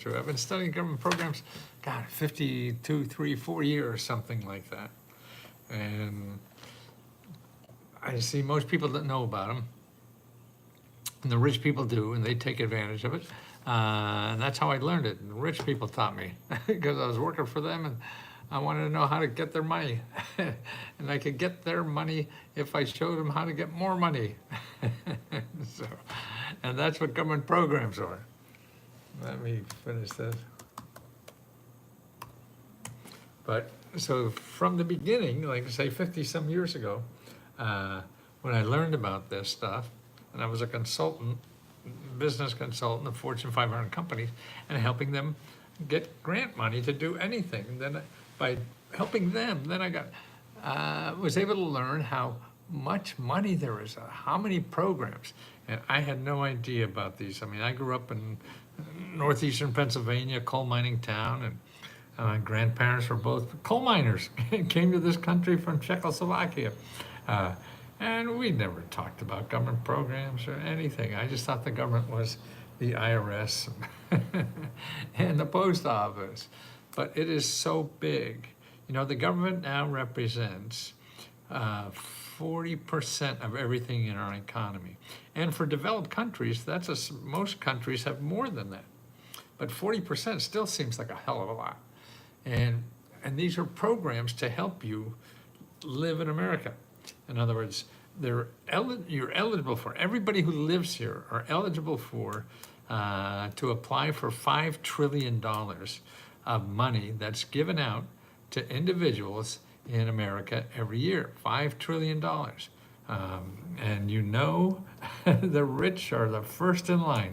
true. I've been studying government programs, God, 52, 3, 4 years, something like that. And I see most people that know about them, and the rich people do, and they take advantage of it. And that's how I learned it. And the rich people taught me because I was working for them, and I wanted to know how to get their money. And I could get their money if I showed them how to get more money. So, and that's what government programs are. Let me finish this. But so from the beginning, like say 50 some years ago, when I learned about this stuff, and I was a consultant, business consultant of Fortune 500 companies, and helping them get grant money to do anything. And then by helping them, then I got was able to learn how much money there is, how many programs. And I had no idea about these. I mean, I grew up in northeastern Pennsylvania, coal mining town, and my grandparents were both coal miners, came to this country from Czechoslovakia. And we never talked about government programs or anything. I just thought the government was the IRS and the post office. But it is so big. You know, the government now represents 40% of everything in our economy. And for developed countries, most countries have more than that. But 40% still seems like a hell of a lot. And these are programs to help you live in America. In other words, you're eligible for, everybody who lives here are eligible for, to apply for $5 trillion of money that's given out to individuals in America every year, $5 trillion. And you know, the rich are the first in line.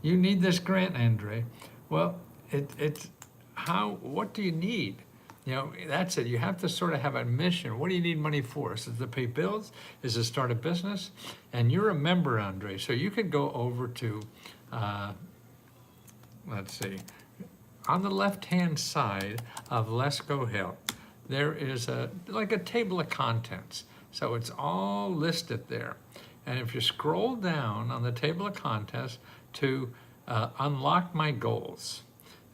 You need this grant, Andre. Well, what do you need? You know, that's it. You have to sort of have a mission. What do you need money for? Is it to pay bills? Is it to start a business? And you're a member, Andre, so you could go over to, let's see, on the left-hand side of Let's Go Help, there is like a table of contents. So it's all listed there. And if you scroll down on the table of contents to unlock my goals,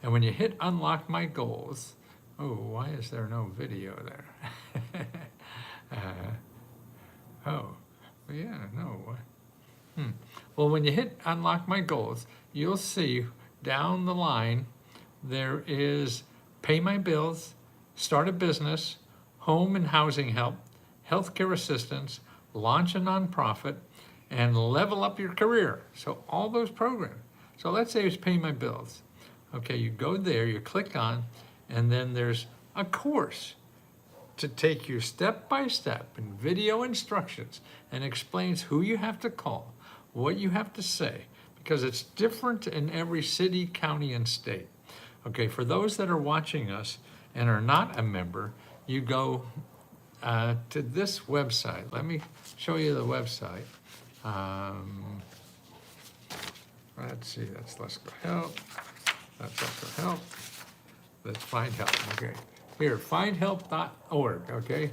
and when you hit unlock my goals, oh, why is there no video there? Oh, yeah, no. Well, when you hit unlock my goals, you'll see down the line, there is pay my bills, start a business, home and housing help, healthcare assistance, launch a nonprofit, and level up your career. So all those programs. So let's say it's pay my bills. Okay, you go there, you click on, and then there's a course to take you step by step in video instructions and explains who you have to call, what you have to say, because it's different in every city, county, and state. Okay, for those that are watching us and are not a member, you go to this website. Let me show you the website. Let's see, Let's Go Help. That's Let's Go Help. Let's find help, okay. Here, findhelp.org, okay?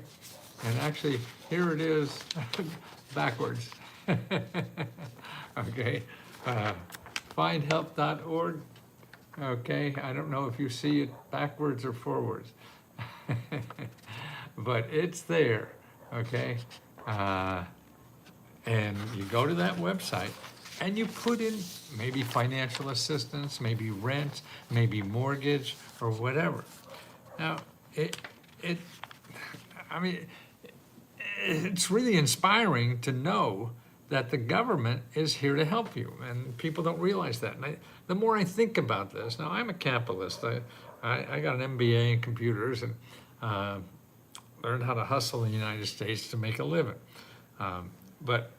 And actually, here it is backwards. Okay, findhelp.org. Okay, I don't know if you see it backwards or forwards, but it's there, okay? And you go to that website and you put in maybe financial assistance, maybe rent, maybe mortgage, or whatever. Now, it's really inspiring to know that the government is here to help you, and people don't realize that. And the more I think about this, now I'm a capitalist. I got an MBA in computers and learned how to hustle in the United States to make a living. But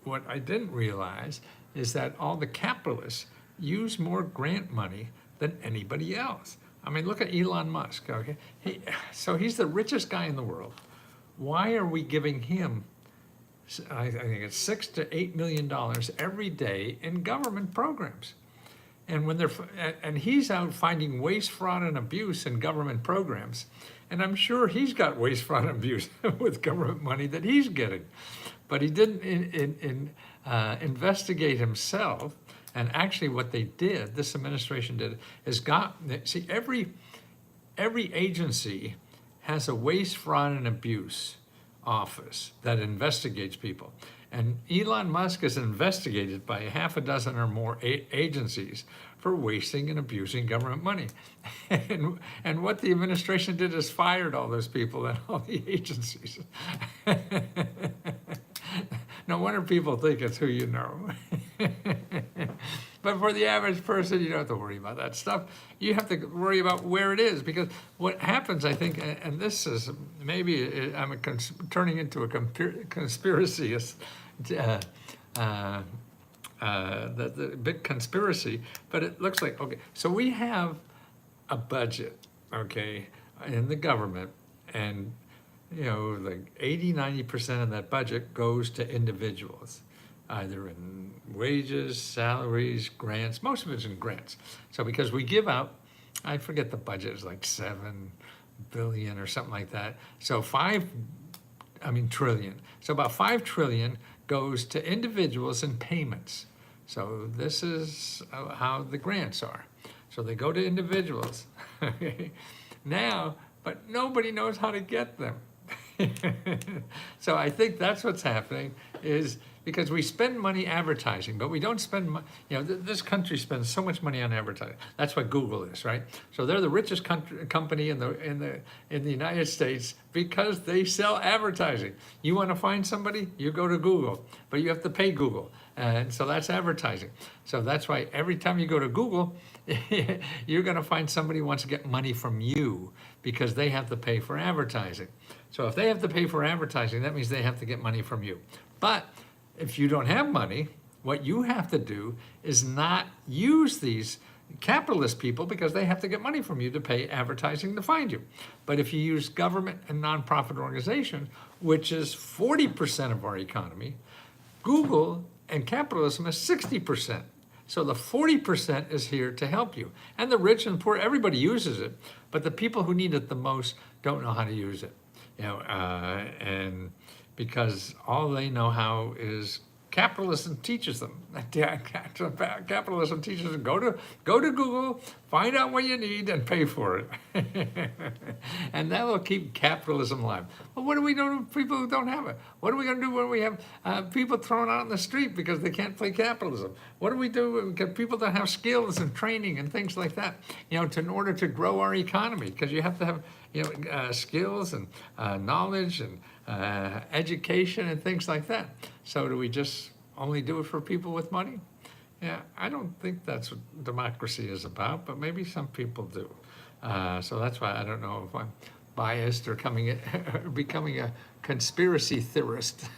what I didn't realize is that all the capitalists use more grant money than anybody else. I mean, look at Elon Musk, okay? So he's the richest guy in the world. Why are we giving him, I think it's $6 to $8 million every day in government programs? And and he's out finding waste, fraud, and abuse in government programs. And I'm sure he's got waste, fraud, and abuse with government money that he's getting. But he didn't investigate himself And actually what they did, this administration did, is see, every agency has a waste, fraud, and abuse office that investigates people. And Elon Musk is investigated by half a dozen or more agencies for wasting and abusing government money. And what the administration did is fired all those people and all the agencies. No wonder people think it's who you know. But for the average person, you don't have to worry about that stuff. You have to worry about where it is, because what happens, I think, and this is maybe I'm turning into a conspiracyist, that's a big conspiracy, but it looks like, okay, so we have a budget, okay, in the government, and like 80–90% of that budget goes to individuals, either in wages, salaries, grants. Most of it's in grants. So because we give out, I forget the budget is like 7 billion or something like that. So trillion. So about 5 trillion goes to individuals in payments. So this is how the grants are. So they go to individuals. Now, but nobody knows how to get them. So I think that's what's happening, is because we spend money advertising, but we don't spend this country spends so much money on advertising. That's what Google is, right? So they're the richest company in the United States because they sell advertising. You want to find somebody, you go to Google, but you have to pay Google. And so that's advertising. So that's why every time you go to Google, you're going to find somebody who wants to get money from you because they have to pay for advertising. So if they have to pay for advertising, that means they have to get money from you. But if you don't have money, what you have to do is not use these capitalist people because they have to get money from you to pay advertising to find you. But if you use government and nonprofit organizations, which is 40% of our economy, Google and capitalism is 60%. So the 40% is here to help you. And the rich and poor, everybody uses it, but the people who need it the most don't know how to use it. And because all they know how is capitalism teaches them. Capitalism teaches them, go to Google, find out what you need, and pay for it. And that will keep capitalism alive. Well, what do we do with people who don't have it? What are we going to do when we have people thrown out on the street because they can't play capitalism? What do we do because people don't have skills and training and things like that? In order to grow our economy, because you have to have skills and knowledge and education and things like that. So do we just only do it for people with money? Yeah, I don't think that's what democracy is about, but maybe some people do. So that's why I don't know if I'm biased or becoming a conspiracy theorist.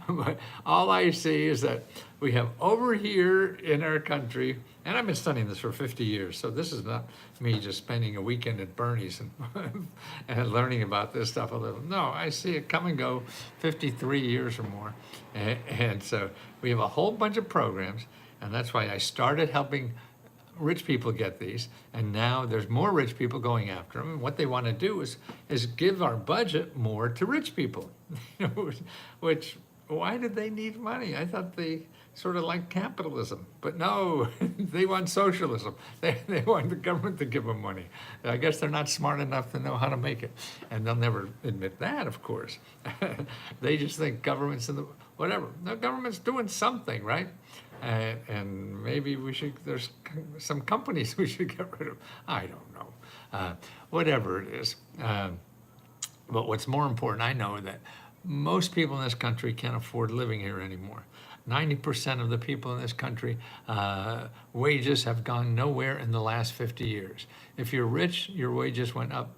But all I see is that we have over here in our country, and I've been studying this for 50 years, so this is not me just spending a weekend at Bernie's and learning about this stuff a little. No, I see it come and go 53 years or more. And so we have a whole bunch of programs, and that's why I started helping rich people get these, and now there's more rich people going after them. And what they want to do is give our budget more to rich people, which, why did they need money? I thought they sort of like capitalism, but no, they want socialism. They want the government to give them money. I guess they're not smart enough to know how to make it, and they'll never admit that, of course. They just think government's in the, whatever. No, government's doing something, right? And maybe there's some companies we should get rid of. I don't know. Whatever it is. But what's more important, I know that most people in this country can't afford living here anymore. 90% of the people in this country, wages have gone nowhere in the last 50 years. If you're rich, your wages went up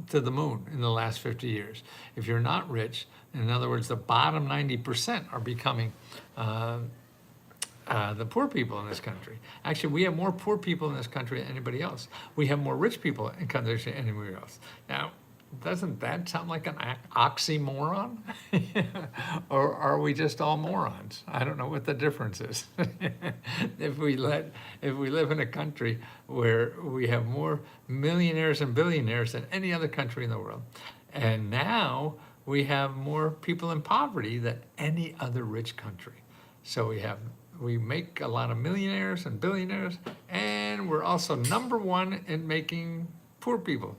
to the moon in the last 50 years. If you're not rich, in other words, the bottom 90% are becoming the poor people in this country. Actually, we have more poor people in this country than anybody else. We have more rich people in countries than anywhere else. Now, doesn't that sound like an oxymoron? Or are we just all morons? I don't know what the difference is. If we live in a country where we have more millionaires and billionaires than any other country in the world, and now we have more people in poverty than any other rich country. So we have we make a lot of millionaires and billionaires, and we're also #1 in making poor people.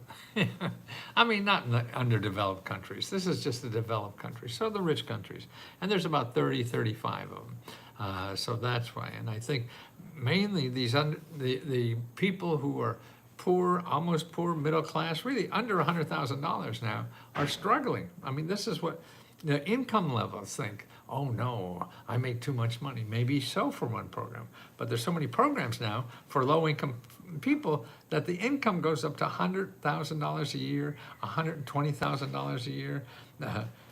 I mean, not in the underdeveloped countries. This is just the developed countries, so the rich countries. And there's about 30, 35 of them. So that's why. And I think mainly the people who are poor, almost poor, middle class, really under $100,000 now, are struggling. I mean, this is what the income levels think. Oh no, I make too much money. Maybe so for one program, but there's so many programs now for low-income people that the income goes up to $100,000 a year, $120,000 a year.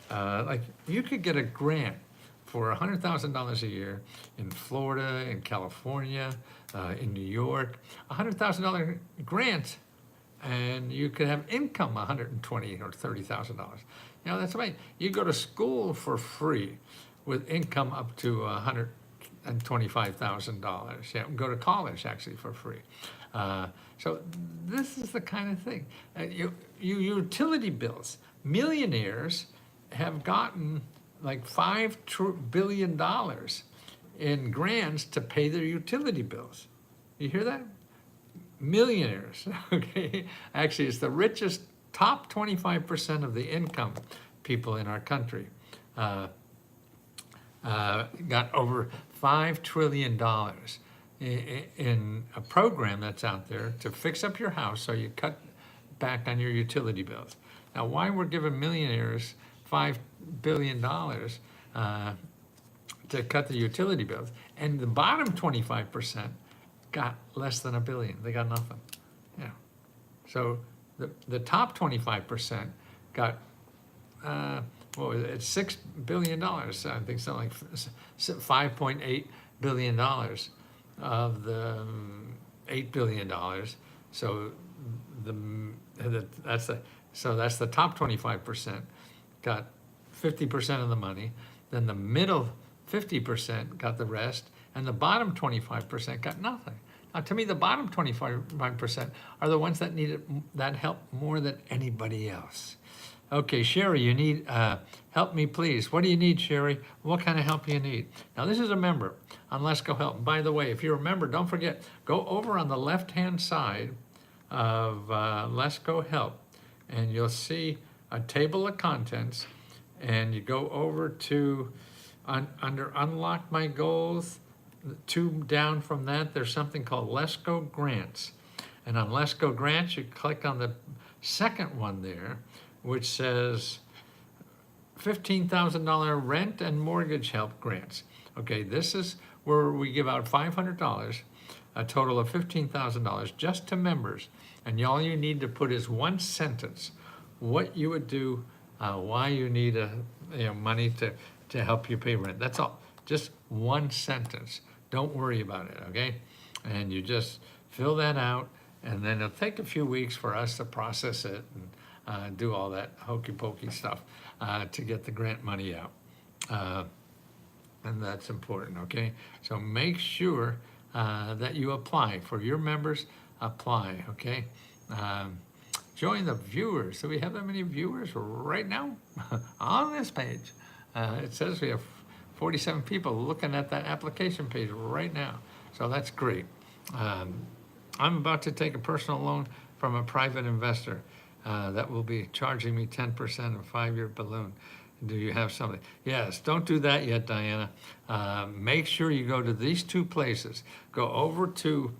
Like you could get a grant for $100,000 a year in Florida, in California, in New York, $100,000 grant, and you could have income $120,000 or $30,000. You know, that's right. You go to school for free with income up to $125,000. Yeah, go to college actually for free. So this is the kind of thing. Utility bills. Millionaires have gotten like $5 billion in grants to pay their utility bills. You hear that? Millionaires, okay? Actually, it's the richest, top 25% of the income people in our country got over $5 trillion in a program that's out there to fix up your house so you cut back on your utility bills. Now, why we're giving millionaires $5 billion to cut the utility bills, and the bottom 25% got less than $1 billion. They got nothing. Yeah. So the top 25% got what was it? $6 billion. I think something like $5.8 billion of the $8 billion. So that's the top 25% got 50% of the money. Then the middle 50% got the rest, and the bottom 25% got nothing. Now, to me, the bottom 25% are the ones that need that help more than anybody else. Okay, Sherry, you need help me, please. What do you need, Sherry? What kind of help do you need? Now, this is a member on Let's Go Help. And by the way, if you're a member, don't forget, go over on the left-hand side of Let's Go Help, and you'll see a table of contents, and you go over to under Unlock My Goals, 2 down from that, there's something called Let's Go Grants. And on Let's Go Grants, you click on the second one there, which says $15,000 rent and mortgage help grants. Okay, this is where we give out $500, a total of $15,000 just to members. And all you need to put is one sentence, what you would do, why you need money to help you pay rent. That's all, just one sentence. Don't worry about it, okay? And you just fill that out, and then it'll take a few weeks for us to process it and do all that hokey pokey stuff to get the grant money out. And that's important, okay? So make sure that you apply. For your members, apply, okay? Join the viewers. Do we have that many viewers right now? On this page, it says we have 47 people looking at that application page right now. So that's great. I'm about to take a personal loan from a private investor that will be charging me 10% of a 5-year balloon. Do you have something? Yes, don't do that yet, Diana. Make sure you go to these 2 places. Go over to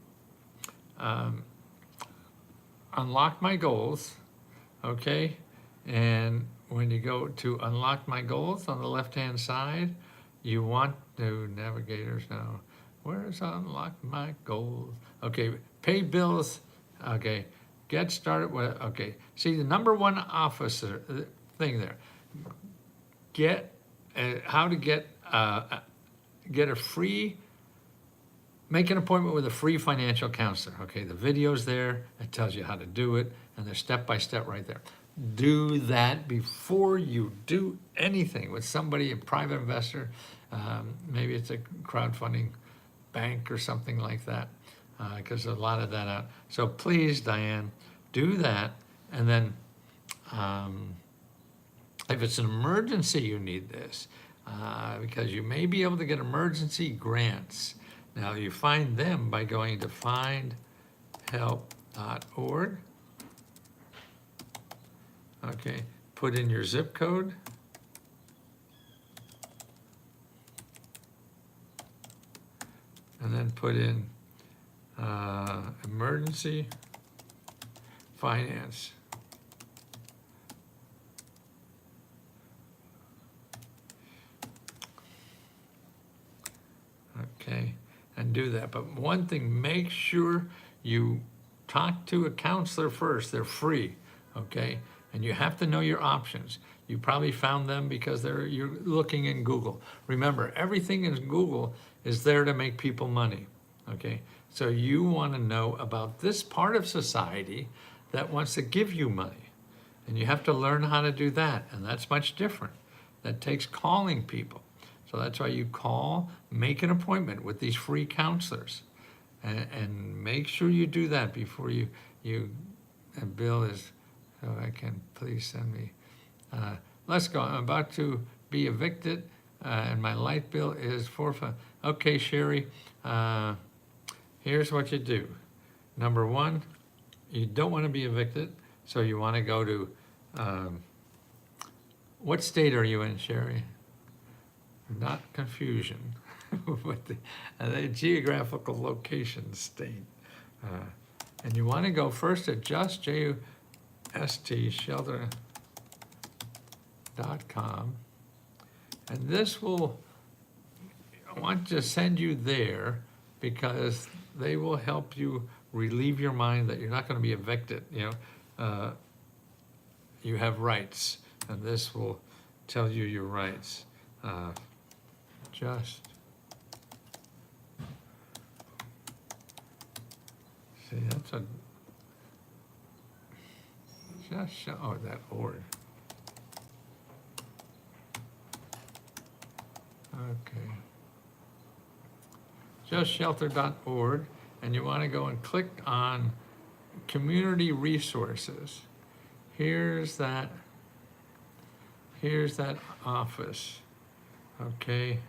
Unlock My Goals, okay? And when you go to Unlock My Goals on the left-hand side, you want to, navigators now, where's Unlock My Goals? Okay, pay bills, okay, get started with, okay. See the #1 officer thing there. Get, how to get a free, make an appointment with a free financial counselor. Okay, the video's there, it tells you how to do it, and they're step-by-step right there. Do that before you do anything with somebody, a private investor. Maybe it's a crowdfunding bank or something like that, because there's a lot of that out. So please, Diane, do that, and then if it's an emergency you need this, because you may be able to get emergency grants. Now, you find them by going to findhelp.org. Okay, put in your zip code. And then put in emergency finance. Okay, and do that. But one thing, make sure you talk to a counselor first. They're free, okay? And you have to know your options. You probably found them because you're looking in Google. Remember, everything in Google is there to make people money, okay? So you want to know about this part of society that wants to give you money. And you have to learn how to do that, and that's much different. That takes calling people. So that's why you call, make an appointment with these free counselors, and make sure you do that before you and Bill is, so I can, please send me, let's go, I'm about to be evicted, and my light bill is okay, Sherry, here's what you do. Number one, you don't want to be evicted, so you want to go to, what state are you in, Sherry? Not confusion, but the geographical location state. And you want to go first to just, J-U-S-T, shelter.com. And this will, I want to send you there because they will help you relieve your mind that you're not going to be evicted. You know, you have rights, and this will tell you your rights. See, that's a oh, that org. Okay. justshelter.org, and you want to go and click on community resources. Here's that office, okay,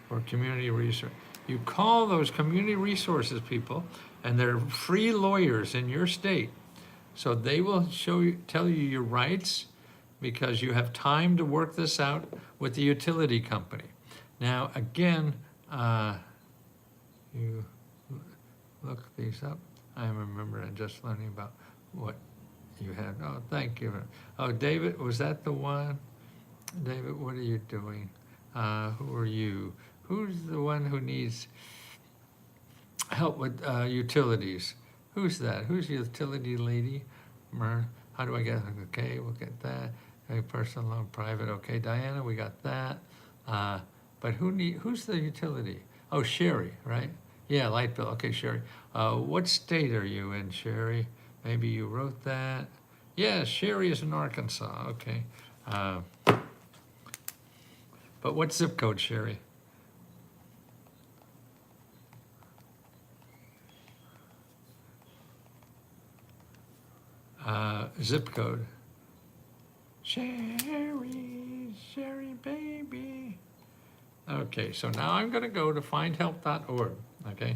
for community resource. You call those community resources people, and they're free lawyers in your state. So they will tell you your rights, because you have time to work this out with the utility company. Now, again, you look these up. I remember I'm just learning about what you had. Oh, thank you. Oh, David, was that the one? David, what are you doing? Who are you? Who's the one who needs help with utilities? Who's that? Who's the utility lady? How do I get, okay, we'll get that. Okay, personal loan, private, okay. Diana, we got that. But who's the utility? Oh, Sherry, right? Yeah, light bill, okay, Sherry. What state are you in, Sherry? Maybe you wrote that. Yeah, Sherry is in Arkansas, okay. But what zip code, Sherry? Zip code. Sherry baby. Okay, so now I'm gonna go to findhelp.org, okay?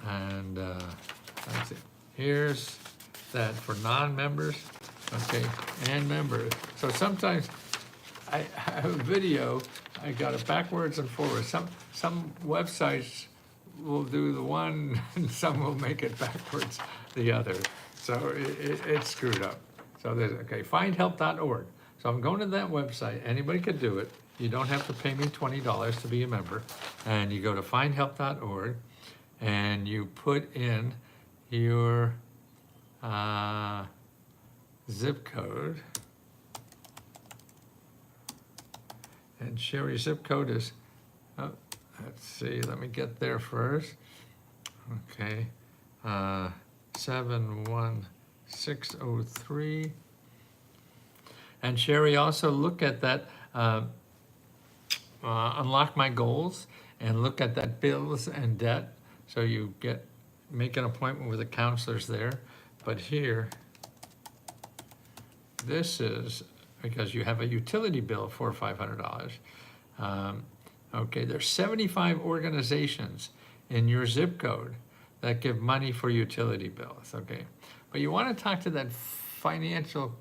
And that's it. Here's that for non-members, okay, and members. So sometimes I have a video, I got it backwards and forwards. Some websites will do the one, and some will make it backwards the other. So it's screwed up. So there's, okay, findhelp.org. So I'm going to that website. Anybody could do it. You don't have to pay me $20 to be a member. And you go to findhelp.org, and you put in your zip code. And Sherry's zip code is, oh, let's see, let me get there first. Okay, 71603. And Sherry, also look at that, unlock my goals, and look at that bills and debt. So you make an appointment with the counselors there. But here, this is because you have a utility bill of $400 or $500. Okay, there's 75 organizations in your zip code that give money for utility bills, okay? But you want to talk to that financial,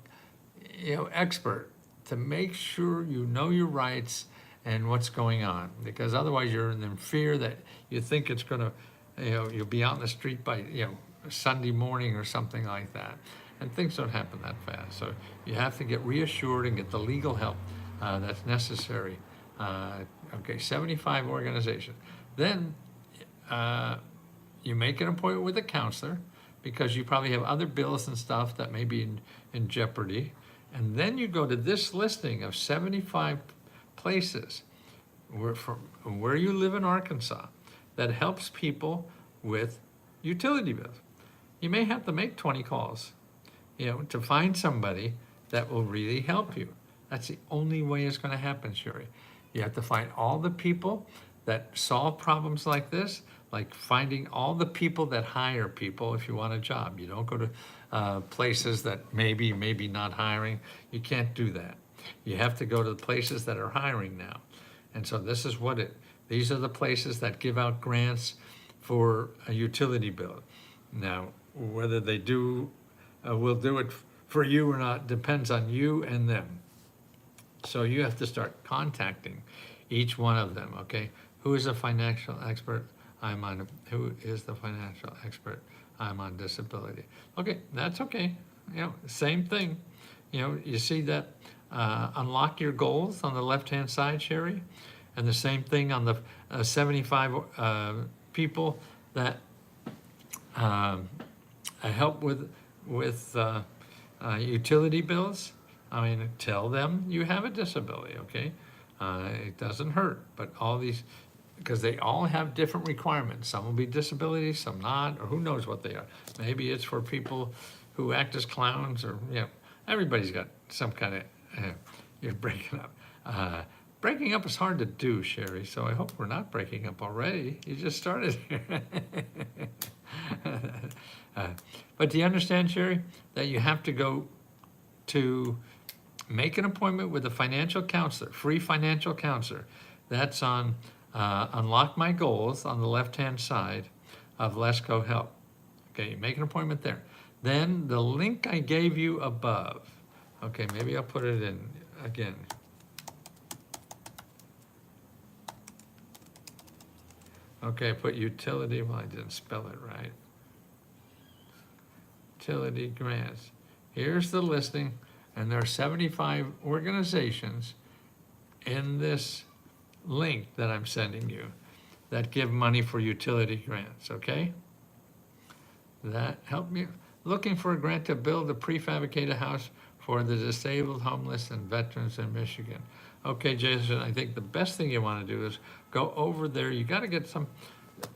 expert to make sure you know your rights and what's going on, because otherwise you're in fear that you think it's going to, you'll be out in the street by, Sunday morning or something like that. And things don't happen that fast. So you have to get reassured and get the legal help that's necessary. Okay, 75 organizations. Then you make an appointment with a counselor, because you probably have other bills and stuff that may be in jeopardy. And then you go to this listing of 75 places where you live in Arkansas that helps people with utility bills. You may have to make 20 calls, to find somebody that will really help you. That's the only way it's going to happen, Sherry. You have to find all the people that solve problems like this, like finding all the people that hire people if you want a job. You don't go to places that maybe not hiring. You can't do that. You have to go to the places that are hiring now. And so this is these are the places that give out grants for a utility bill. Now, whether they will do it for you or not depends on you and them. So you have to start contacting each one of them, okay? Who is a financial expert? Who is the financial expert? I'm on disability. Okay, that's okay. Same thing. You see that unlock your goals on the left-hand side, Sherry? And the same thing on the 75 people that help with utility bills. Tell them you have a disability, okay? It doesn't hurt, but all these, because they all have different requirements. Some will be disabilities, some not, or who knows what they are. Maybe it's for people who act as clowns, or, everybody's got some kind of, you're breaking up. Breaking up is hard to do, Sherry, so I hope we're not breaking up already. You just started here. But do you understand, Sherry, that you have to go to make an appointment with a financial counselor, free financial counselor. That's on Unlock My Goals on the left-hand side of Lesco Help. Okay, you make an appointment there. Then the link I gave you above, okay, maybe I'll put it in again. Okay, I put utility, well, I didn't spell it right. Utility grants. Here's the listing, and there are 75 organizations in this link that I'm sending you that give money for utility grants, okay? That help me. Looking for a grant to build a prefabricated house for the disabled, homeless, and veterans in Michigan. Okay, Jason, I think the best thing you want to do is go over there. You got to get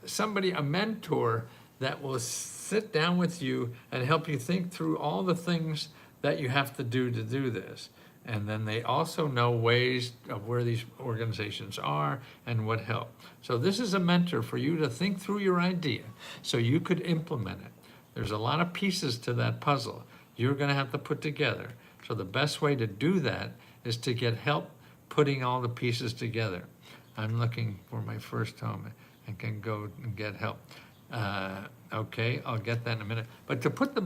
somebody, a mentor that will sit down with you and help you think through all the things that you have to do this. And then they also know ways of where these organizations are and what help. So this is a mentor for you to think through your idea so you could implement it. There's a lot of pieces to that puzzle you're going to have to put together. So the best way to do that is to get help putting all the pieces together. I'm looking for my first home and can go and get help. Okay, I'll get that in a minute. But to put the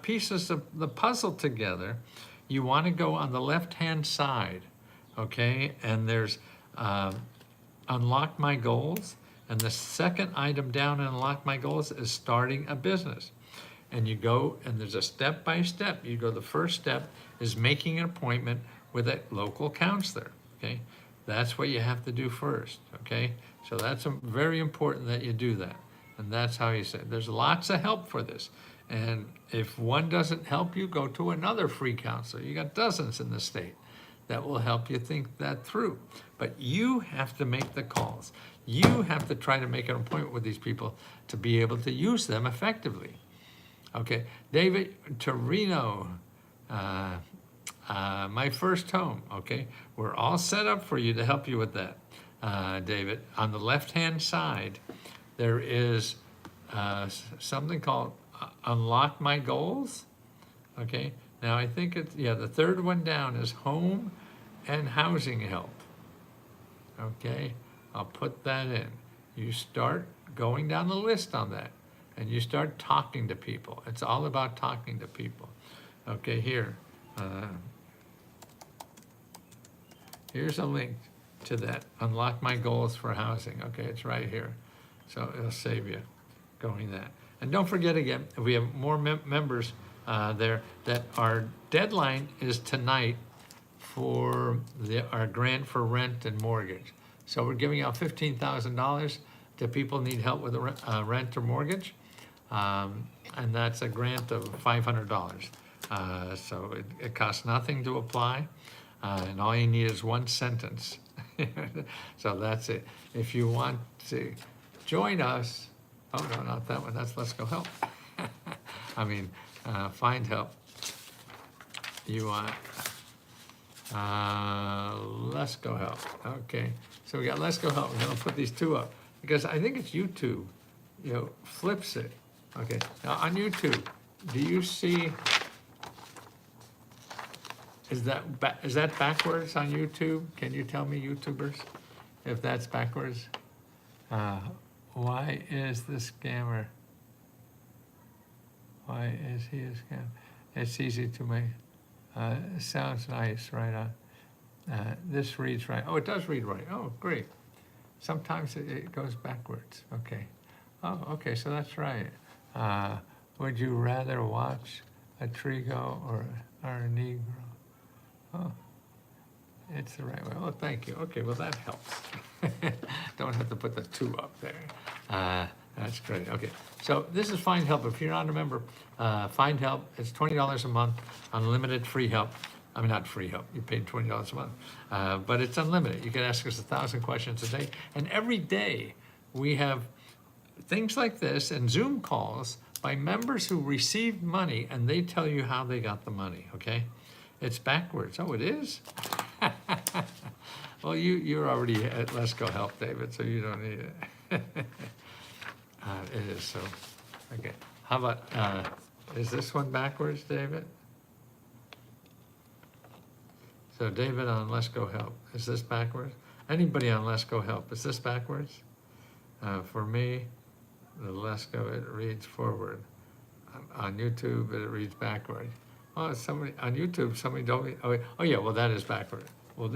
pieces of the puzzle together, you want to go on the left-hand side, okay? And there's Unlock My Goals. And the second item down in Unlock My Goals is starting a business. And you go, and there's a step-by-step. You go, the first step is making an appointment with a local counselor, okay? That's what you have to do first, okay? So that's very important that you do that. And that's how you say it. There's lots of help for this. And if one doesn't help you, go to another free counselor. You got dozens in the state that will help you think that through. But you have to make the calls. You have to try to make an appointment with these people to be able to use them effectively. Okay, David Torino, my first home, okay? We're all set up for you to help you with that, David. On the left-hand side, there is something called Unlock My Goals, okay? Now, I think it's, yeah, the third one down is home and housing help. Okay, I'll put that in. You start going down the list on that, and you start talking to people. It's all about talking to people. Okay, here. Here's a link to that. Unlock my goals for housing. Okay, it's right here. So it'll save you going that. And don't forget again, we have more members there that our deadline is tonight for our grant for rent and mortgage. So we're giving out $15,000 to people who need help with rent or mortgage. And that's a grant of $500. So it costs nothing to apply. And all you need is one sentence. So that's it. If you want to join us, oh no, not that one, that's Let's Go Help. I mean, find help. You want, Let's Go Help. Okay, so we got Let's Go Help. We're gonna put these two up because I think it's YouTube, flips it. Okay, now on YouTube, do you see, is that backwards on YouTube? Can you tell me, YouTubers, if that's backwards? Why is the scammer? Why is he a scammer? It's easy to make. It sounds nice, right on. This reads right. Oh, it does read right. Oh, great. Sometimes it goes backwards. Okay. Oh, okay, so that's right. Would you rather watch a Trigo or a Negro? Oh, it's the right way. Oh, thank you. Okay, well, that helps. Don't have to put the two up there. That's great. Okay, so this is Find Help. If you're not a member, Find Help, it's $20 a month, unlimited free help. I mean, not free help, you paid $20 a month, but it's unlimited. You can ask us 1,000 questions a day. And every day we have things like this and Zoom calls by members who received money, and they tell you how they got the money, okay? It's backwards. Oh, it is? Well, you're already at Let's Go Help, David, so you don't need it. It is, so, okay. How about, is this one backwards, David? So David on Let's Go Help, is this backwards? Anybody on Let's Go Help, is this backwards? For me, the Let's Go, it reads forward. On YouTube, it reads backward. Oh, somebody on YouTube, somebody told me. Oh yeah, well that is backward. Well,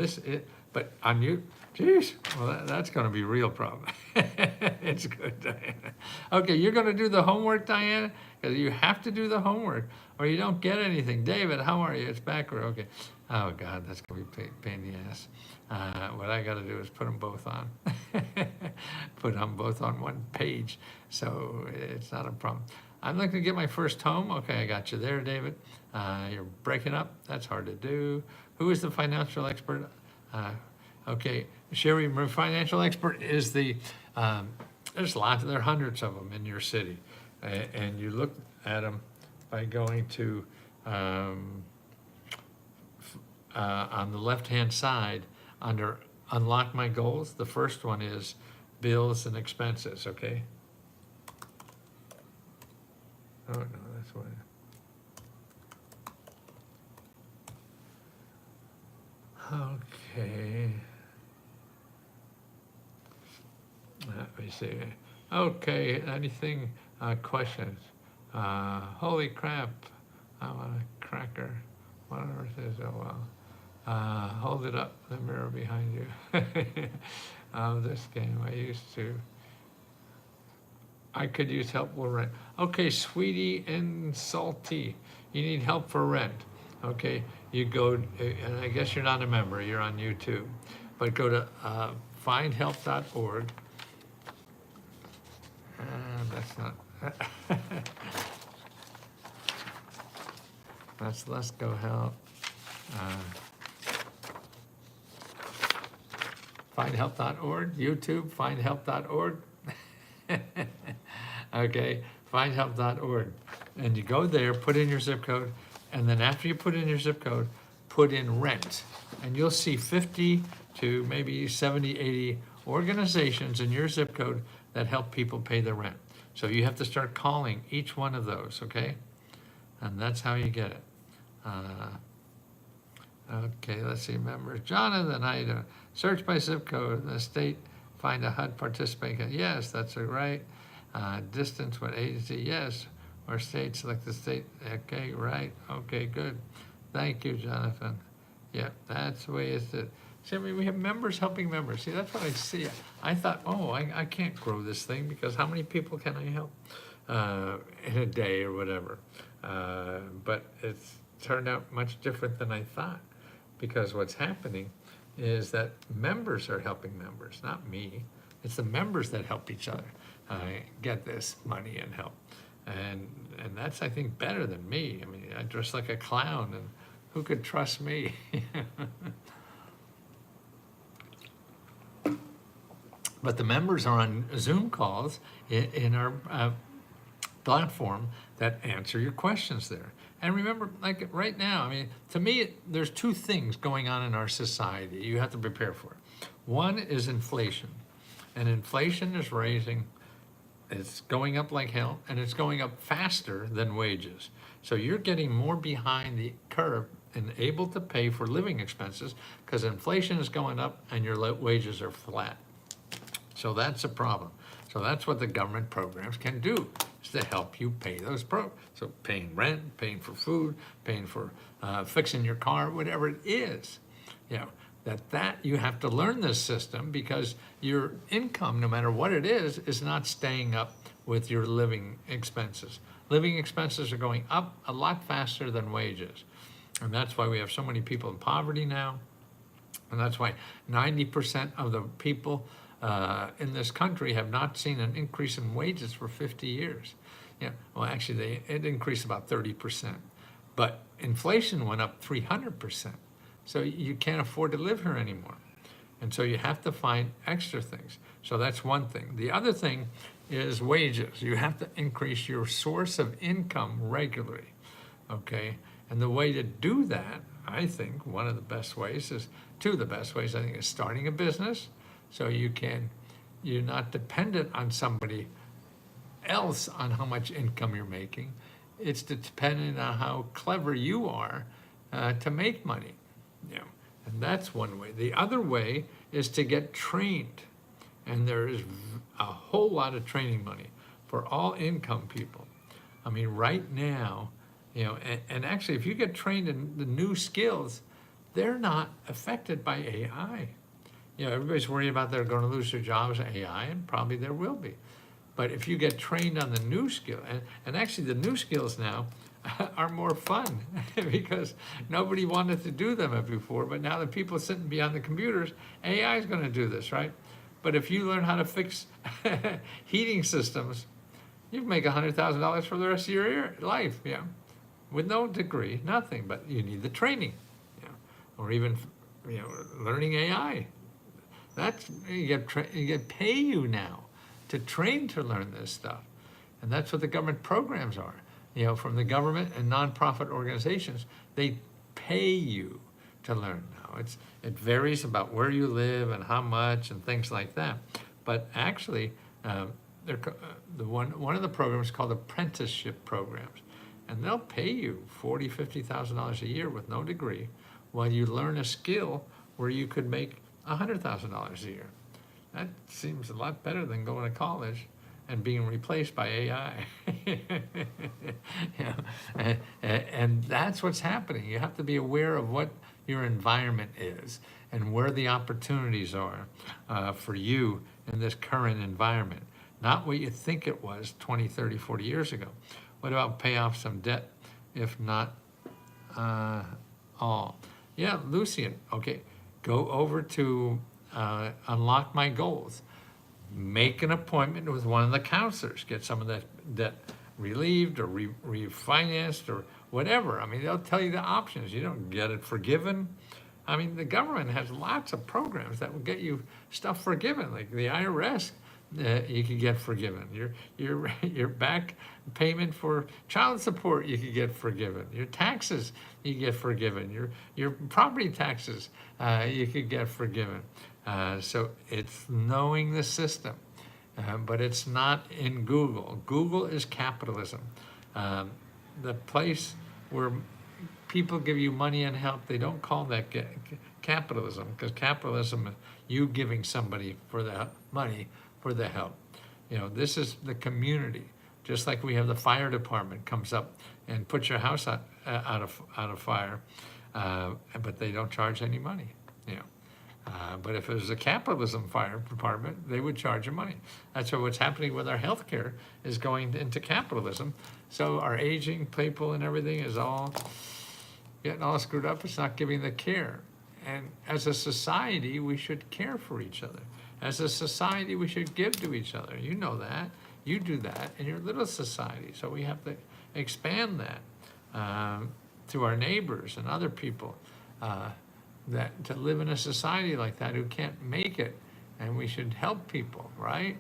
but on you, geez, well that's going to be a real problem. It's good, Diana. Okay, you're going to do the homework, Diana, because you have to do the homework, or you don't get anything. David, how are you? It's backward. Okay. Oh God, that's going to be pain in the ass. What I got to do is put them both on. Put them both on one page, so it's not a problem. I'm looking to get my first home. Okay, I got you there, David. You're breaking up. That's hard to do. Who is the financial expert? Okay, Sherry, my financial expert is the, there's lots, there are hundreds of them in your city. And you look at them by going to, on the left-hand side, under Unlock My Goals, the first one is bills and expenses, okay? Oh, no, that's what. Okay. Let me see. Okay, anything, questions? Holy crap, I want a cracker. What on earth is, oh well. Hold it up, the mirror behind you. This game, I could use help with rent. Okay, Sweetie and Salty, you need help for rent. Okay, you go, and I guess you're not a member, you're on YouTube, but go to findhelp.org. That's not, that's Let's Go Help. Findhelp.org, YouTube, findhelp.org. Okay, findhelp.org. And you go there, put in your zip code, and then after you put in your zip code, put in rent. And you'll see 50 to maybe 70, 80 organizations in your zip code that help people pay the rent. So you have to start calling each one of those, okay? And that's how you get it. Okay, let's see, members. Jonathan, how you doing? Search by zip code in the state, find a HUD participant. Yes, that's right. Distance, what agency? Yes. Or state, select the state. Okay, right. Okay, good. Thank you, Jonathan. Yeah, that's the way it's it. See, I mean, we have members helping members. See, that's what I see. I thought, oh, I can't grow this thing because how many people can I help in a day or whatever? But it's turned out much different than I thought, because what's happening is that members are helping members, not me. It's the members that help each other get this money and help. And that's, I think, better than me. I mean, I dress like a clown, and who could trust me? But the members are on Zoom calls in our platform that answer your questions there. And remember, like right now, I mean, to me, there's two things going on in our society you have to prepare for. One is inflation. And inflation is rising. It's going up like hell, and it's going up faster than wages. So you're getting more behind the curve and able to pay for living expenses because inflation is going up and your wages are flat. So that's a problem. So that's what the government programs can do, is to help you pay those So paying rent, paying for food, paying for fixing your car, whatever it is. You know, that you have to learn this system because your income, no matter what it is not staying up with your living expenses. Living expenses are going up a lot faster than wages. And that's why we have so many people in poverty now. And that's why 90% of the people in this country have not seen an increase in wages for 50 years. Yeah, well, actually, it increased about 30%. But inflation went up 300%. So you can't afford to live here anymore. And so you have to find extra things. So that's one thing. The other thing is wages. You have to increase your source of income regularly, okay? And the way to do that, I think, one of the best ways is, two of the best ways, I think, is starting a business. So you're not dependent on somebody else on how much income you're making. It's dependent on how clever you are to make money. You know, and that's one way. The other way is to get trained. And there is a whole lot of training money for all income people. I mean, right now, you know, and actually, if you get trained in the new skills, they're not affected by AI. You know, everybody's worried about they're going to lose their jobs in AI, and probably there will be. But if you get trained on the new skill, and actually the new skills now are more fun because nobody wanted to do them before, but now the people sitting behind the computers, AI is going to do this, right? But if you learn how to fix heating systems, you can make $100,000 for the rest of your life, you know, with no degree, nothing, but you need the training, you know, or even, you know, learning AI. That's, you get pay you now to train to learn this stuff. And that's what the government programs are. You know, from the government and nonprofit organizations, they pay you to learn now. It varies about where you live and how much and things like that. But actually, one of the programs is called apprenticeship programs. And they'll pay you $40,000, $50,000 a year with no degree while you learn a skill where you could make $100,000 a year. That seems a lot better than going to college and being replaced by AI. You know, and that's what's happening. You have to be aware of what your environment is and where the opportunities are for you in this current environment, not what you think it was 20, 30, 40 years ago. What about pay off some debt, if not all? Yeah, Lucian, okay, go over to Unlock My Goals. Make an appointment with one of the counselors. Get some of that debt relieved or refinanced or whatever. I mean, they'll tell you the options. You don't get it forgiven. I mean, the government has lots of programs that will get you stuff forgiven, like the IRS. You can get forgiven. Your back payment for child support, you can get forgiven. Your taxes, you get forgiven. Your property taxes, you could get forgiven. So it's knowing the system, but it's not in Google. Google is capitalism. The place where people give you money and help, they don't call that capitalism, because capitalism is you giving somebody for the money for the help. You know, this is the community. Just like we have the fire department comes up and puts your house out of fire, but they don't charge any money. You know. But if it was a capitalism fire department, they would charge you money. That's what's happening with our healthcare is going into capitalism. So our aging people and everything is all getting all screwed up. It's not giving the care. And as a society, we should care for each other. As a society, we should give to each other. You know that. You do that in your little society. So we have to expand that to our neighbors and other people. That to live in a society like that who can't make it, and we should help people, right?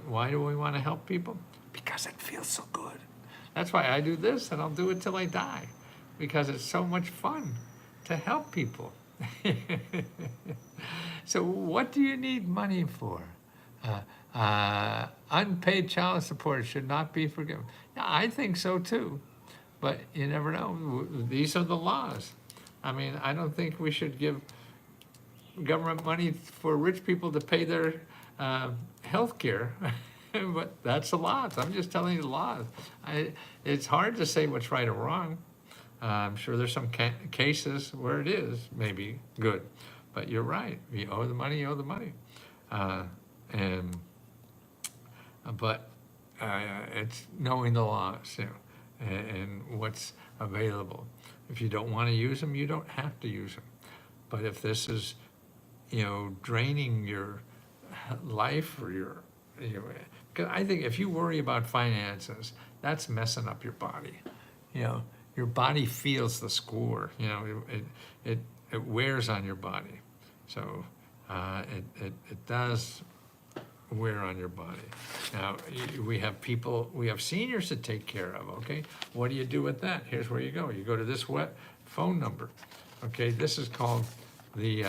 Why do we want to help people? Because it feels so good. That's why I do this, and I'll do it till I die, because it's so much fun to help people. So what do you need money for? Unpaid child support should not be forgiven. Yeah, I think so too, but you never know. These are the laws. I mean, I don't think we should give government money for rich people to pay their health care, but that's the laws. I'm just telling you the laws. It's hard to say what's right or wrong. I'm sure there's some cases where it is maybe good, but you're right. You owe the money, you owe the money. But it's knowing the laws, you know, and what's available. If you don't want to use them, you don't have to use them. But if this is, you know, draining your life or your, you know, because I think if you worry about finances, that's messing up your body. You know, your body feels the score. You know, it wears on your body. So it does wear on your body. Now, we have seniors to take care of, okay? What do you do with that? Here's where you go. You go to this phone number, okay? This is called the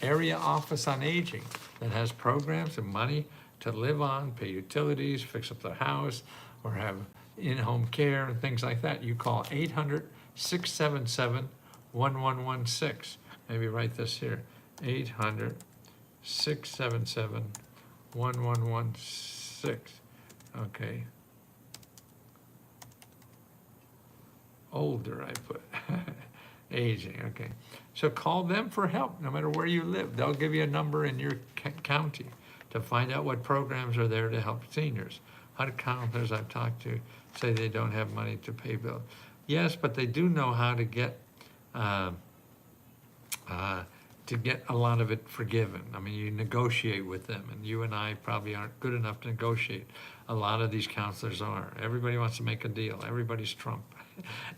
Area Office on Aging that has programs and money to live on, pay utilities, fix up the house, or have in-home care and things like that. You call 800-677-1116. Maybe write this here, 800-677-1116. Okay. Older, I put. Aging, okay. So call them for help, no matter where you live. They'll give you a number in your county to find out what programs are there to help seniors. Other counselors I've talked to say they don't have money to pay bills. Yes, but they do know how to get a lot of it forgiven. I mean, you negotiate with them, and you and I probably aren't good enough to negotiate. A lot of these counselors are. Everybody wants to make a deal. Everybody's Trump,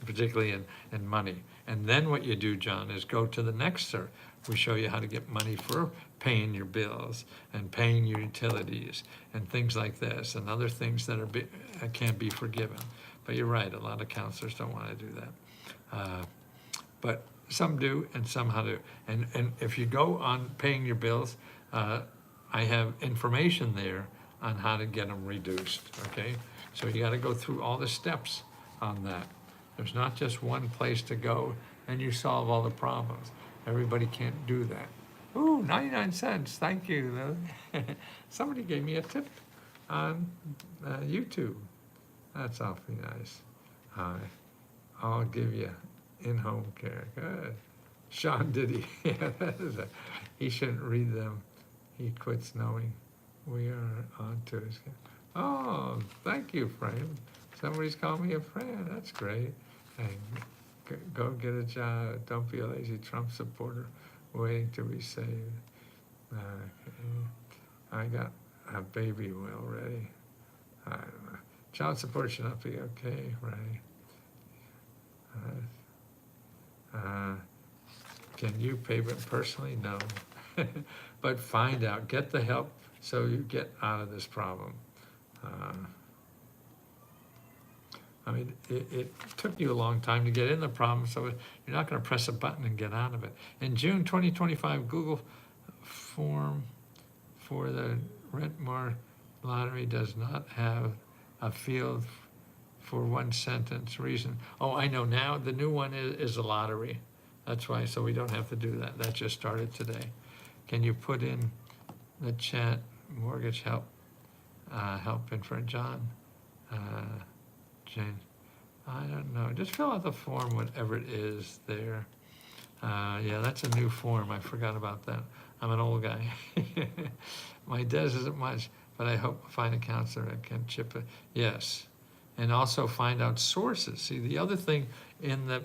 particularly in money. And then what you do, John, is go to the next sir. We show you how to get money for paying your bills and paying your utilities and things like this and other things that can't be forgiven. But you're right, a lot of counselors don't want to do that. But some do, and some how to. And if you go on paying your bills, I have information there on how to get them reduced, okay? So you gotta go through all the steps on that. There's not just one place to go and you solve all the problems. Everybody can't do that. Ooh, 99 cents, thank you. Somebody gave me a tip on YouTube. That's awfully nice. I'll give you in-home care. Good. Sean Diddy. Yeah, he shouldn't read them. He quits knowing we are on to his. Oh, thank you, friend. Somebody's called me a friend. That's great. And go get a job. Don't be a lazy Trump supporter waiting to be saved. I got a baby well ready. I don't know. Child support should not be okay, right? Can you pay it personally? No. But find out, get the help so you get out of this problem. I mean, it took you a long time to get in the problem, so you're not going to press a button and get out of it. In June 2025, Google form for the Rentmore lottery does not have a field for one sentence reason. Oh, I know now, the new one is a lottery. That's why, so we don't have to do that. That just started today. Can you put in the chat, mortgage help, helping for John? Jane, I don't know, just fill out the form, whatever it is there. Yeah, that's a new form, I forgot about that. I'm an old guy. My debt isn't much, but I hope to find a counselor that can chip it. Yes, and also find out sources. See, the other thing in the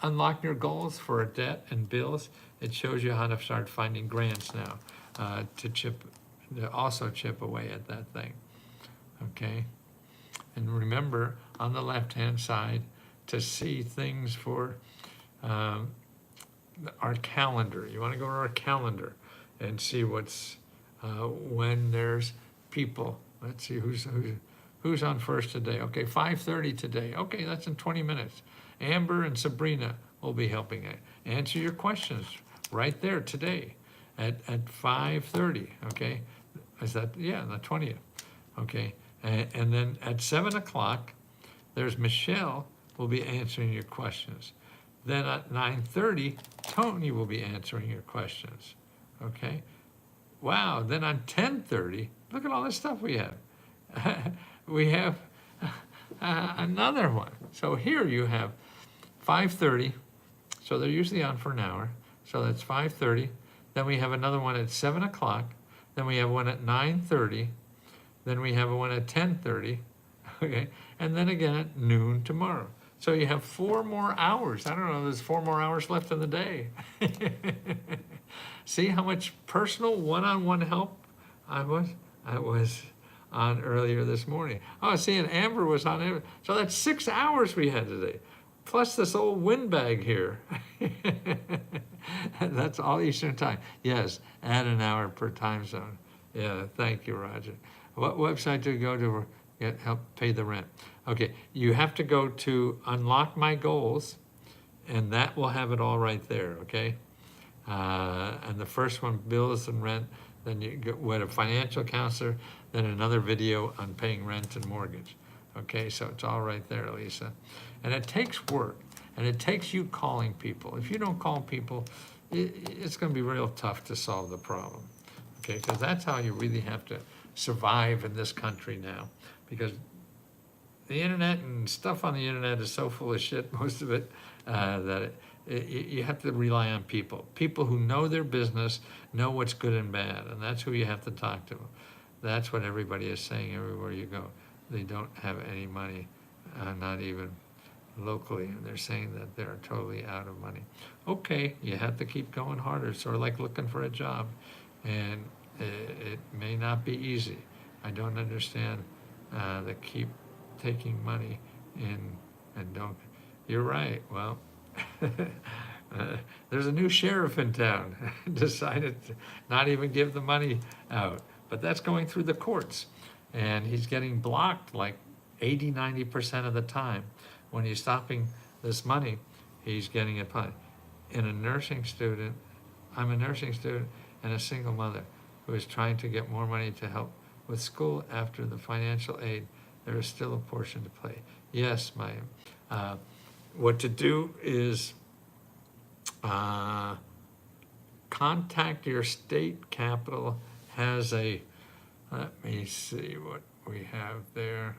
unlock your goals for a debt and bills, it shows you how to start finding grants now to also chip away at that thing, okay? And remember, on the left-hand side, to see things for our calendar. You want to go to our calendar and see what's when there's people. Let's see who's on first today. Okay, 5:30 today. Okay, that's in 20 minutes. Amber and Sabrina will be helping answer your questions right there today at 5:30. Okay, is that, yeah, the 20th. Okay, and then at 7 o'clock, there's Michelle will be answering your questions. Then at 9:30, Tony will be answering your questions, okay? Wow, then on 10:30, look at all this stuff we have. We have another one. So here you have 5:30, so they're usually on for an hour, so that's 5:30. Then we have another one at 7 o'clock, then we have one at 9:30, then we have one at 10:30, okay? And then again at noon tomorrow. So you have 4 more hours. I don't know, there's 4 more hours left in the day. See how much personal one-on-one help I was on earlier this morning. Oh, see, and Amber was on it. So that's 6 hours we had today, plus this old windbag here. That's all Eastern time. Yes, add an hour per time zone. Yeah, thank you, Roger. What website do you go to get help pay the rent? Okay, you have to go to Unlock My Goals, and that will have it all right there, okay? And the first one, bills and rent, then you get with a financial counselor, then another video on paying rent and mortgage. Okay, so it's all right there, Lisa. And it takes work, and it takes you calling people. If you don't call people, it's gonna be real tough to solve the problem, okay? Because that's how you really have to survive in this country now, because the internet and stuff on the internet is so full of shit, most of it, that you have to rely on people. People who know their business, know what's good and bad, and that's who you have to talk to. That's what everybody is saying everywhere you go. They don't have any money, not even locally, and they're saying that they're totally out of money. Okay, you have to keep going harder. It's sort of like looking for a job, and it may not be easy. I don't understand the keep taking money in and don't. You're right. Well, there's a new sheriff in town decided to not even give the money out, but that's going through the courts, and he's getting blocked like 80–90% of the time. When he's stopping this money, he's getting it punished. I'm a nursing student and a single mother who is trying to get more money to help with school after the financial aid. There is still a portion to play. Yes, Maya. What to do is contact your state capital. Has a, let me see what we have there.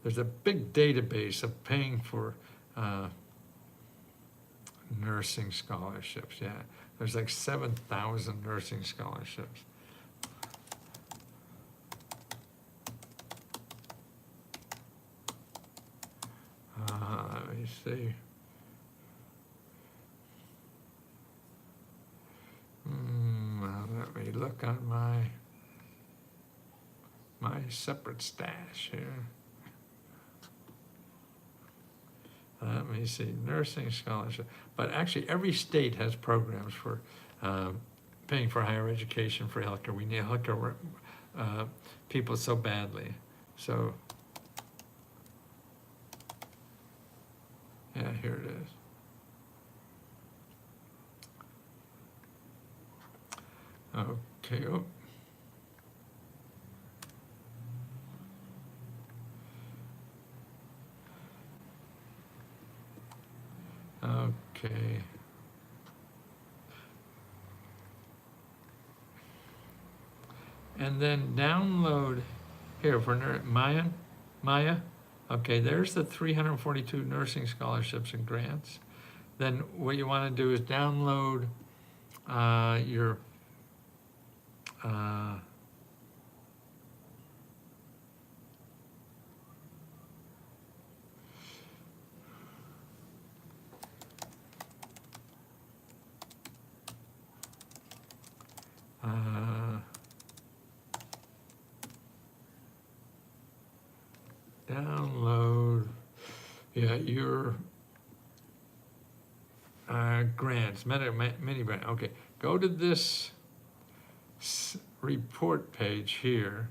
There's a big database of paying for nursing scholarships. Yeah, there's like 7,000 nursing scholarships. Let me see. Let me look on my separate stash here. Let me see, nursing scholarship. But actually, every state has programs for paying for higher education, for healthcare. We need healthcare people so badly. So, yeah, here it is. Okay. Oh. Okay. And then download here for Maya. Okay, there's the 342 nursing scholarships and grants. Then what you want to do is download your download, yeah, your grants, mini grant. Okay, go to this report page here.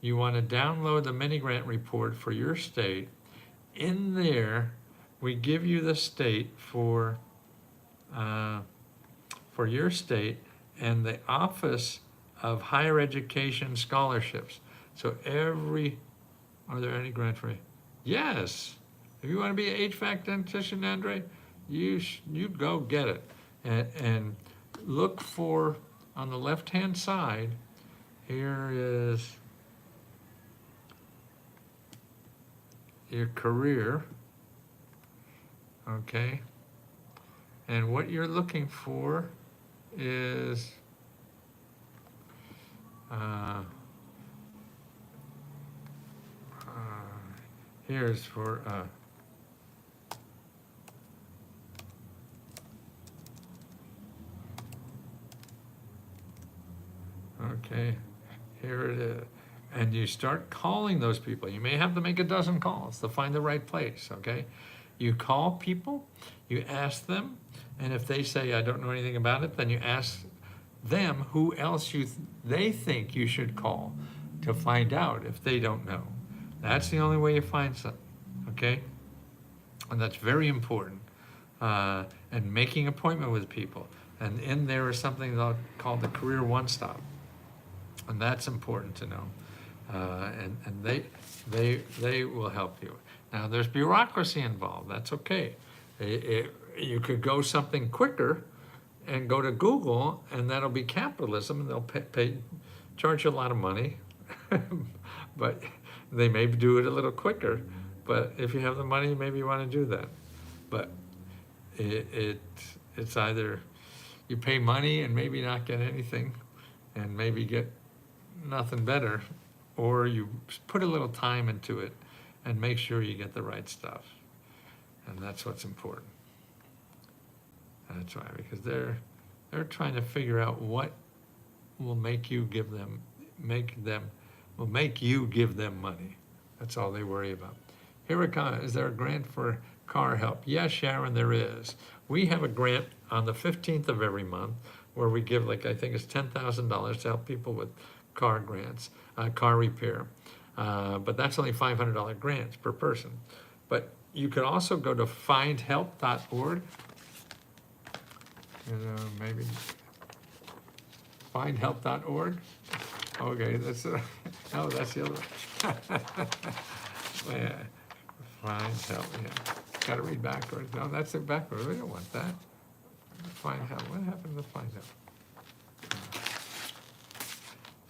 You want to download the mini grant report for your state. In there, we give you the state for your state and the Office of Higher Education Scholarships. So are there any grants for you? Yes. If you want to be an HVAC technician, Andre, you go get it. And look for, on the left-hand side, here is your career, okay? And what you're looking for is here's for okay, here it is. And you start calling those people. You may have to make a dozen calls to find the right place, okay? You call people, you ask them, and if they say, I don't know anything about it, then you ask them who else they think you should call to find out if they don't know. That's the only way you find something, okay? And that's very important. And making an appointment with people. And in there is something called the Career One Stop. And that's important to know. And they will help you. Now, there's bureaucracy involved. That's okay. You could go something quicker and go to Google, and that'll be capitalism, and they'll charge you a lot of money. But they may do it a little quicker. But if you have the money, maybe you want to do that. But it's either you pay money and maybe not get anything, and maybe get nothing better, or you put a little time into it and make sure you get the right stuff. And that's what's important. That's why, because they're trying to figure out what will make you give them money. That's all they worry about. Here it comes. Is there a grant for car help? Yes, Sharon, there is. We have a grant on the 15th of every month where we give, like, I think it's $10,000 to help people with car grants, car repair. But that's only $500 grants per person. But you could also go to findhelp.org. Maybe findhelp.org. Okay, that's no, that's the other one. Yeah, find help. Yeah, got to read backwards. No, that's it backwards. We don't want that. Find help. What happened to find help?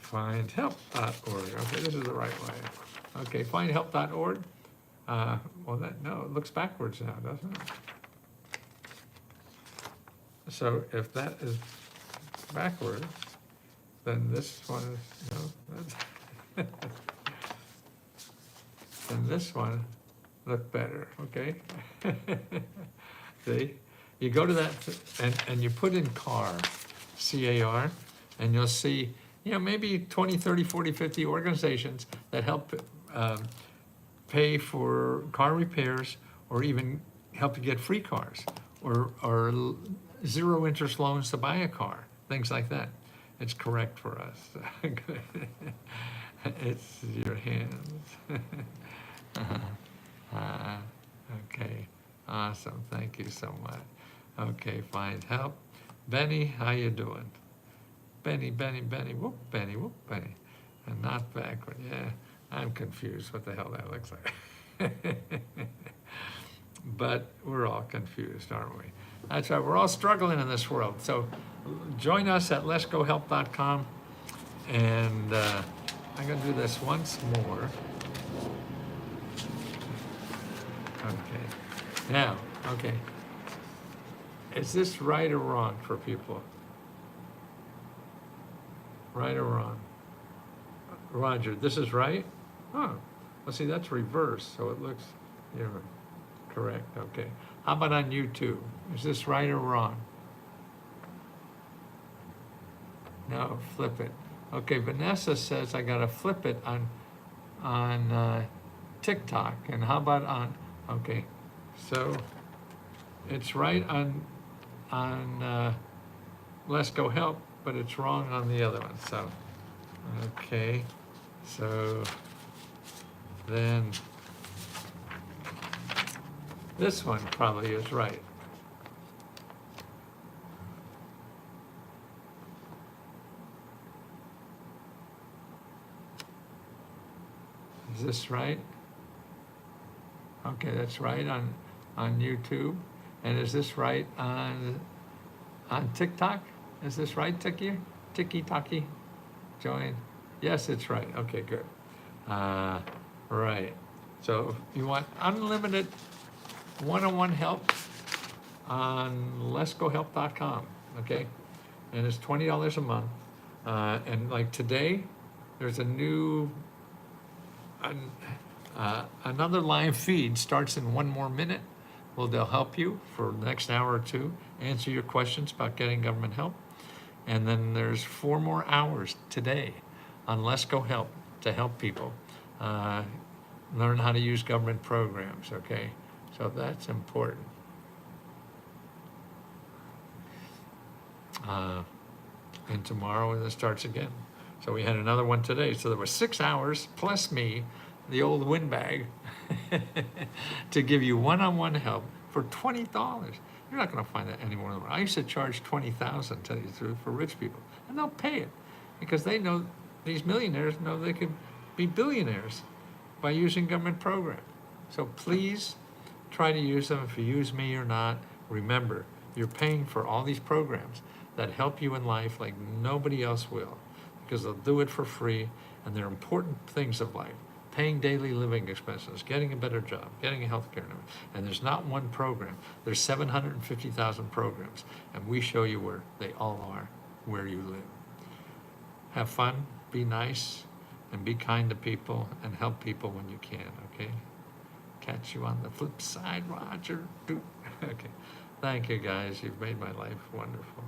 Findhelp.org. Okay, this is the right way. Okay, findhelp.org. Well, it looks backwards now, doesn't it? So if that is backwards, then this one is, then this one look better, okay? See, you go to that and you put in CAR, C-A-R, and you'll see, maybe 20, 30, 40, 50 organizations that help pay for car repairs, or even help you get free cars, or zero interest loans to buy a car, things like that. It's correct for us. It's your hands. Okay, awesome. Thank you so much. Okay, find help. Benny, how you doing? Benny, whoop, Benny. And not backward. Yeah, I'm confused what the hell that looks like. But we're all confused, aren't we? That's right. We're all struggling in this world. So join us at letsgohelp.com. And I'm going to do this once more. Okay. Now, okay. Is this right or wrong for people? Right or wrong? Roger, this is right? Oh, well, see, that's reverse, so it looks, you're correct, okay. How about on YouTube? Is this right or wrong? No, flip it. Okay, Vanessa says I gotta flip it on TikTok, and how about on, okay, so it's right on Let's Go Help, but it's wrong on the other one, so, okay. So then this one probably is right. Is this right? Okay, that's right on YouTube. And is this right on TikTok? Is this right, Tiki-Taki? Join. Yes, it's right. Okay, good. Right. So you want unlimited one-on-one help on letsgohelp.com, okay? And it's $20 a month. And like today, there's a new, another live feed starts in 1 more minute. Well, they'll help you for the next hour or two, answer your questions about getting government help. And then there's 4 more hours today on Let's Go Help to help people learn how to use government programs, okay? So that's important. And tomorrow it starts again. So we had another one today. So there were 6 hours plus me, the old windbag, to give you one-on-one help for $20. You're not going to find that anywhere in the world. I used to charge $20,000, tell you the truth, for rich people, and they'll pay it because they know, these millionaires know they could be billionaires by using government programs. So please try to use them. If you use me or not, remember, you're paying for all these programs that help you in life like nobody else will, because they'll do it for free, and they're important things of life. Paying daily living expenses, getting a better job, getting a health care number. And there's not one program. There's 750,000 programs, and we show you where they all are, where you live. Have fun, be nice, and be kind to people, and help people when you can, okay? Catch you on the flip side, Roger. Okay. Thank you, guys. You've made my life wonderful.